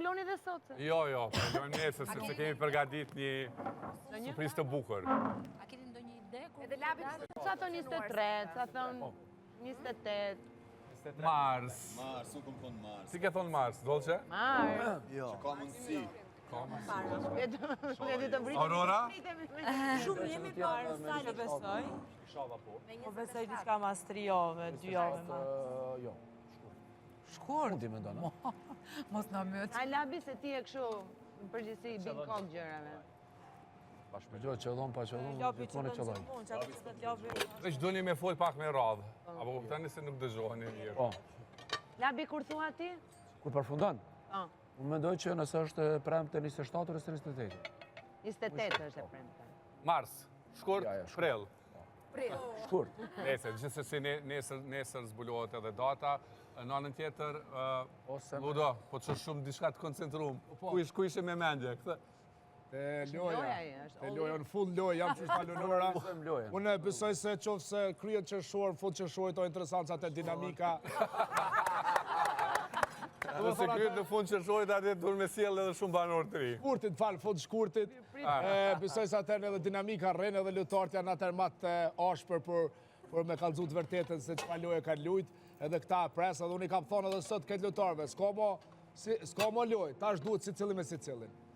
loni dhe sot? Jo, po lojmë nesër, sepse kemi përgatit një surprizë të bukur. A keni ndonjë ide? Edhe labi sa thon 23, sa thon 28. Mars. Mars, unë kom thonë Mars. Si ke thonë Mars, Dolce? Mars. Që ka mundësi. Këtë të vritë. Aurora? Shumë jemi parë, sa që besoj. Po besoj diçka mas 3 jove, 2 jove ma. Jo. Shkurt. Mundi me ndonë. Mos na myt. Ai labi se ti e kështu në përgjithësi bin kokë gjërave. Shpëgjoj qëllon, pa qëllon, Labi që gjithmonë do qëlloj. të mund, që atë të labi. Veç doni me fol pak me radhë. Apo kuptani se nuk dëgjoheni mirë. Po, Labi kur thua ti? kur përfundon? Po. Unë mendoj që nëse është premte 27 ose 28. 28 është e premte. Mars, shkurt, Ja, shkurt. prill. Shkurt. Nesër, gjithsesi nesër zbulohet edhe data. Në anën tjetër, Ose Ludo, po të shumë diçka të koncentruam. Ku ishe me mendje? Këtë? Te Loja loja, i është. te loja, në fund loja, jam që palonora. Mësojmë lojën. Unë besoj se qofë se kryet qërshor, fund qërshorit o interesancat e dinamika. Ose kryet në fund qërshorit atë duhet me sjell edhe shumë banor të ri. Shkurtit, falë, fund shkurtit. Besoj se atër edhe dinamika rrenë edhe lutartë janë atër matë ashpër për me kalëzut vërtetën se që loje ka lujt. Edhe këta presë, edhe unë i kam thonë edhe sot këtë lutarve, s'ka mo loj, tash duhet si cili me si cilin.